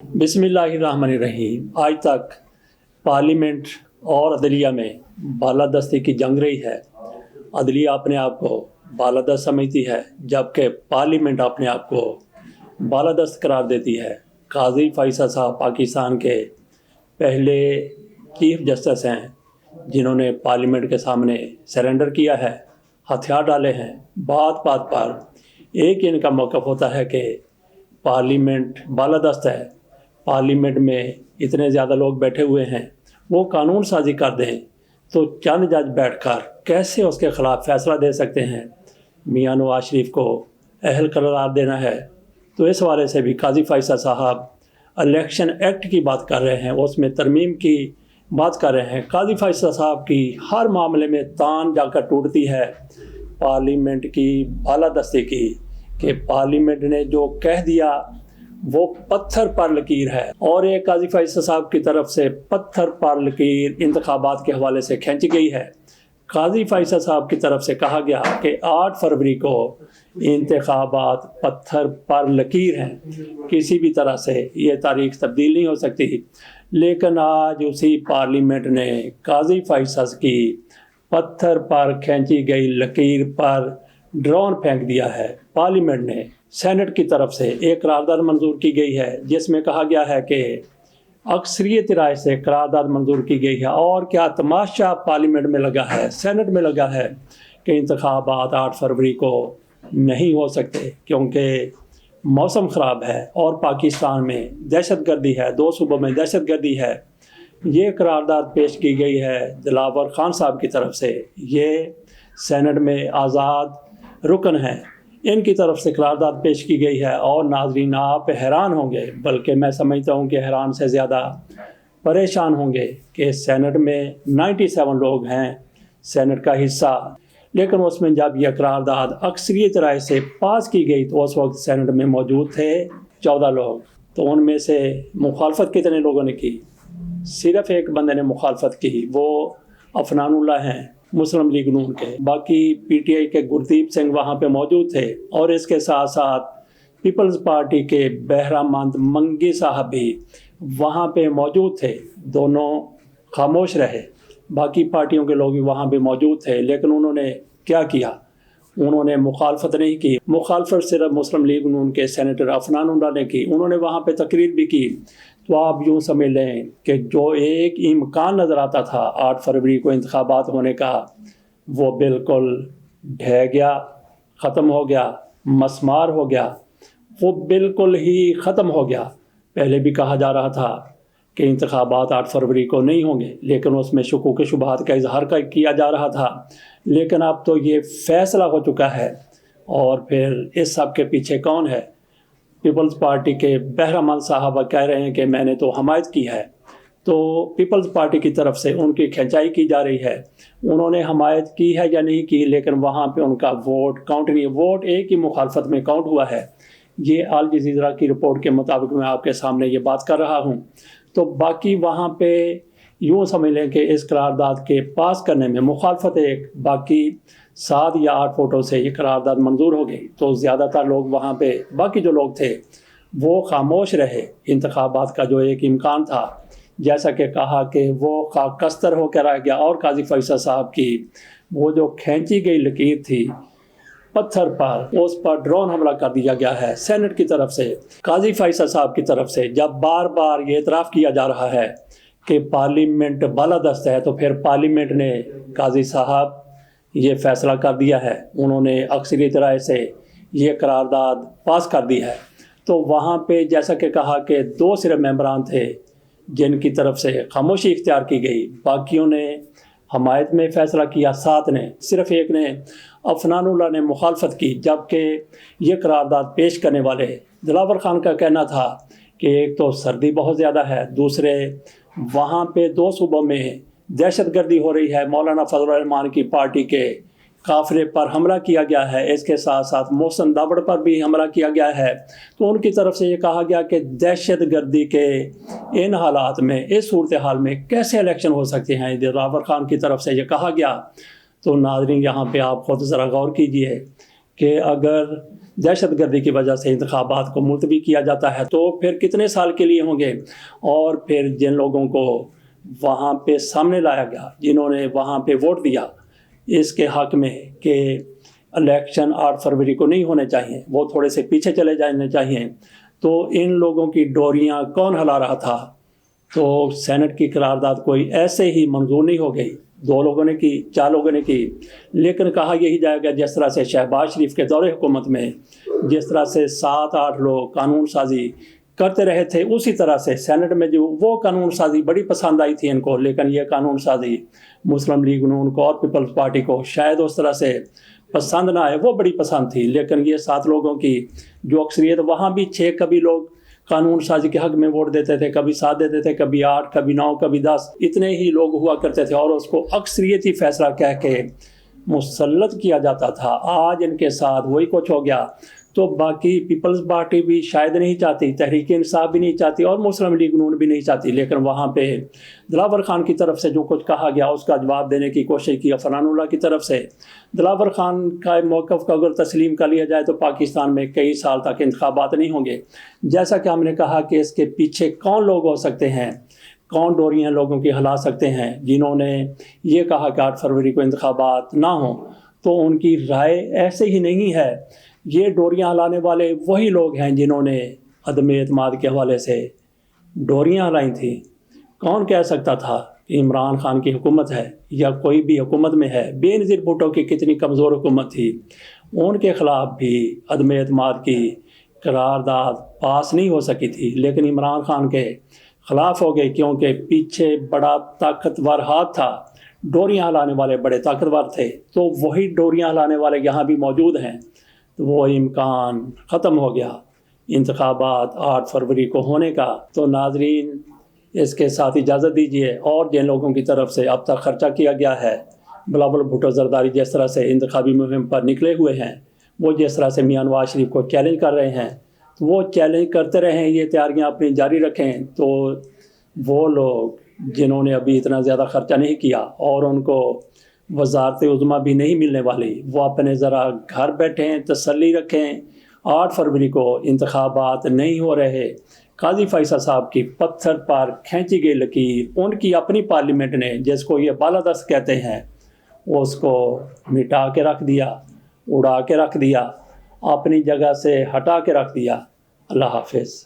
बिस्मिल्लाहिर्रहमानिर्रहीम। आज तक पार्लियामेंट और अदलिया में बालादस्ती की जंग रही है। अदलिया अपने आप को बालादस्त समझती है, जबकि पार्लियामेंट अपने आप को बालादस्त करार देती है। काजी फैसल साहब पाकिस्तान के पहले चीफ जस्टिस हैं, जिन्होंने पार्लियामेंट के सामने सरेंडर किया है, हथियार डाले हैं। बात बात पर एक ही इनका मौक़िफ़ होता है कि पार्लियामेंट बालादस्त है, पार्लियामेंट में इतने ज़्यादा लोग बैठे हुए हैं, वो कानून साजी कर दें तो चंद जज बैठकर कैसे उसके ख़िलाफ़ फ़ैसला दे सकते हैं। मियां नवाज शरीफ को अहल करार देना है, तो इस हवाले से भी काजी फैसल साहब इलेक्शन एक्ट की बात कर रहे हैं, उसमें तरमीम की बात कर रहे हैं। काजी फैसल साहब की हर मामले में तान जाकर टूटती है पार्लियामेंट की बालादस्ती की, कि पार्लियामेंट ने जो कह दिया वो पत्थर पर लकीर है। और एक काजी फैसल साहब की तरफ से पत्थर पर लकीर इंतखाबात के हवाले से खींची गई है। काजी फैसल साहब की तरफ से कहा गया कि 8 फरवरी को इंतखाबात पत्थर पर लकीर हैं, किसी भी तरह से ये तारीख तब्दील नहीं हो सकती। लेकिन आज उसी पार्लियामेंट ने काजी फैसल की पत्थर पर खींची गई लकीर पर ड्रोन फेंक दिया है। पार्लियामेंट ने सेनेट की तरफ से एक करारदाद मंजूर की गई है, जिसमें कहा गया है कि अक्सरियत राय से करारदाद मंजूर की गई है। और क्या तमाशा पार्लियामेंट में लगा है, सेनेट में लगा है कि इंतखाबात 8 फरवरी को नहीं हो सकते, क्योंकि मौसम ख़राब है और पाकिस्तान में दहशतगर्दी है, 2 सूबों में दहशतगर्दी है। ये करारदाद पेश की गई है दिलावर खान साहब की तरफ से। ये सेनेट में आज़ाद रुकन हैं, इनकी तरफ से करारदाद पेश की गई है। और नाज़रीन, आप हैरान होंगे, बल्कि मैं समझता हूँ कि हैरान से ज़्यादा परेशान होंगे कि सेनेट में 97 लोग हैं सेनेट का हिस्सा, लेकिन उसमें जब यह करारदाद अक्सरियत राय से पास की गई तो उस वक्त सेनेट में मौजूद थे 14 लोग। तो उनमें से मुखालफत कितने लोगों ने की? सिर्फ़ एक बंदे ने मुखालफत की, वो अफनानुल्लाह हैं, मुस्लिम लीग नून के। बाकी पीटीआई के गुरदीप सिंह वहाँ पे मौजूद थे, और इसके साथ साथ पीपल्स पार्टी के बहरामंद मंगी साहब भी वहाँ पे मौजूद थे। दोनों खामोश रहे, बाकी पार्टियों के लोग भी वहाँ पे मौजूद थे। लेकिन उन्होंने क्या किया? उन्होंने मुखालफत नहीं की। मुखालफत सिर्फ मुस्लिम लीग नून के सेनेटर अफनानुल्लाह ने की। उन्होंने वहाँ पे तकरीर भी की। तो आप यूँ समझ लें कि जो एक इम्कान नज़र आता था 8 फरवरी को इंतखाबात होने का, वो बिल्कुल ढह गया, ख़त्म हो गया, मसमार हो गया, वो बिल्कुल ही ख़त्म हो गया। पहले भी कहा जा रहा था कि इंतखाबात 8 फरवरी को नहीं होंगे, लेकिन उसमें शुकूक शुबहात का इजहार किया जा रहा था। लेकिन अब तो ये फ़ैसला हो चुका है। और फिर इस सब के पीछे कौन है? पीपल्स पार्टी के बहरामंद साहब कह रहे हैं कि मैंने तो हमायत की है। तो पीपल्स पार्टी की तरफ से उनकी खिंचाई की जा रही है। उन्होंने हमायत की है या नहीं की, लेकिन वहाँ पे उनका वोट काउंट नहीं है। वोट एक ही मुखालफत में काउंट हुआ है। ये अल जज़ीरा की रिपोर्ट के मुताबिक मैं आपके सामने ये बात कर रहा हूँ। तो बाकी वहाँ पे यूँ समझ लें कि इस करारदाद के पास करने में मुखालफत एक, बाकी 7 या 8 वोटों से ये करारदाद मंजूर हो गई। तो ज़्यादातर लोग वहाँ पे, बाकी जो लोग थे वो खामोश रहे। इंतखाबात का जो एक इम्कान था, जैसा कि कहा कि वो खाकस्तर होकर रह गया। और काजी फैसल साहब की वो जो खींची गई लकीर थी पत्थर पर, उस पर ड्रोन हमला कर दिया गया है सेनेट की तरफ से, काजी फैसल साहब की तरफ से। जब बार बार ये इतराफ़ किया जा रहा है कि पार्लियामेंट बालादस्त है, तो फिर पार्लियामेंट ने काजी साहब ये फ़ैसला कर दिया है, उन्होंने अक्सरियत राय से ये करारदाद पास कर दी है। तो वहाँ पे जैसा कि कहा कि 2 सिर्फ मेंबरान थे जिनकी तरफ से खामोशी इख्तियार की गई, बाकियों ने हमायत में फ़ैसला किया, 7 ने। सिर्फ एक ने, अफनानुल्लाह ने मुखालफत की। जबकि ये करारदाद पेश करने वाले दिलावर खान का कहना था कि एक तो सर्दी बहुत ज़्यादा है, दूसरे वहाँ पे 2 सूबों में दहशतगर्दी हो रही है, मौलाना फजल रहमान की पार्टी के काफ़िले पर हमला किया गया है, इसके साथ साथ मोहसिन दावड़ पर भी हमला किया गया है। तो उनकी तरफ से ये कहा गया कि दहशतगर्दी के इन हालात में, इस सूरत हाल में कैसे इलेक्शन हो सकते हैं, दिलावर खान की तरफ से ये कहा गया। तो नाज़रीन, यहाँ पे आप ख़ुद ज़रा गौर कीजिए कि अगर دہشت گردی کی وجہ سے انتخابات کو ملتوی کیا جاتا ہے، تو پھر کتنے سال کے لیے ہوں گے؟ اور پھر جن لوگوں کو وہاں پہ سامنے لایا گیا، جنہوں نے وہاں پہ ووٹ دیا اس کے حق میں کہ الیکشن 8 فروری کو نہیں ہونے چاہیے، وہ تھوڑے سے پیچھے چلے جانے چاہیے، تو ان لوگوں کی ڈوریاں کون ہلا رہا تھا؟ تو سینٹ کی قرارداد کوئی ایسے ہی منظور نہیں ہو گئی، 2 لوگوں نے کی، 4 لوگوں نے کی، لیکن کہا یہی جائے گا جس طرح سے شہباز شریف کے دور حکومت میں جس طرح سے 7-8 لوگ قانون سازی کرتے رہے تھے، اسی طرح سے سینٹ میں جو وہ قانون سازی بڑی پسند آئی تھی ان کو، لیکن یہ قانون سازی مسلم لیگ نون کو اور پیپلز پارٹی کو شاید اس طرح سے پسند نہ آئے، وہ بڑی پسند تھی، لیکن یہ 7 لوگوں کی جو اکثریت، وہاں بھی 6 کبھی لوگ قانون سازی کے حق میں ووٹ دیتے تھے، کبھی 7 دیتے تھے، کبھی 8، کبھی 9، کبھی 10، اتنے ہی لوگ ہوا کرتے تھے اور اس کو اکثریتی فیصلہ کہہ کے مسلط کیا جاتا تھا۔ آج ان کے ساتھ وہی کچھ ہو گیا، تو باقی پیپلز پارٹی بھی شاید نہیں چاہتی، تحریک انصاف بھی نہیں چاہتی، اور مسلم لیگ نون بھی نہیں چاہتی، لیکن وہاں پہ دلاور خان کی طرف سے جو کچھ کہا گیا اس کا جواب دینے کی کوشش کی فرحان اللہ کی طرف سے۔ دلاور خان کا موقف کو اگر تسلیم کر لیا جائے تو پاکستان میں کئی سال تک انتخابات نہیں ہوں گے۔ جیسا کہ ہم نے کہا کہ اس کے پیچھے کون لوگ ہو سکتے ہیں، کون ڈوریاں لوگوں کی ہلا سکتے ہیں جنہوں نے یہ کہا کہ 8 فروری کو انتخابات نہ ہوں، تو ان کی رائے ایسے ہی نہیں ہے۔ یہ ڈوریاں ہلانے والے وہی لوگ ہیں جنہوں نے عدم اعتماد کے حوالے سے ڈوریاں ہلائی تھیں۔ کون کہہ سکتا تھا کہ عمران خان کی حکومت ہے یا کوئی بھی حکومت میں ہے؟ بے نظیر بھٹو کی کتنی کمزور حکومت تھی، ان کے خلاف بھی عدم اعتماد کی قرارداد پاس نہیں ہو سکی تھی، لیکن عمران خان کے خلاف ہو گئی کیونکہ پیچھے بڑا طاقتور ہاتھ تھا، ڈوریاں ہلانے والے بڑے طاقتور تھے، تو وہی ڈوریاں ہلانے والے یہاں بھی موجود ہیں، تو وہ امکان ختم ہو گیا انتخابات 8 فروری کو ہونے کا۔ تو ناظرین، اس کے ساتھ اجازت دیجیے، اور جن لوگوں کی طرف سے اب تک خرچہ کیا گیا ہے، بلاول بھٹو زرداری جس طرح سے انتخابی مہم پر نکلے ہوئے ہیں، وہ جس طرح سے میاں نواز شریف کو چیلنج کر رہے ہیں، تو وہ چیلنج کرتے رہیں، یہ تیاریاں اپنی جاری رکھیں، تو وہ لوگ جنہوں نے ابھی اتنا زیادہ خرچہ نہیں کیا اور ان کو وزارت عظمیٰ بھی نہیں ملنے والی، وہ اپنے ذرا گھر بیٹھیں، تسلی رکھیں۔ 8 فروری کو انتخابات نہیں ہو رہے، قاضی فیصل صاحب کی پتھر پر کھینچی گئی لکیر، ان کی اپنی پارلیمنٹ نے جس کو یہ بالادست کہتے ہیں، اس کو مٹا کے رکھ دیا، اڑا کے رکھ دیا، اپنی جگہ سے ہٹا کے رکھ دیا۔ اللہ حافظ۔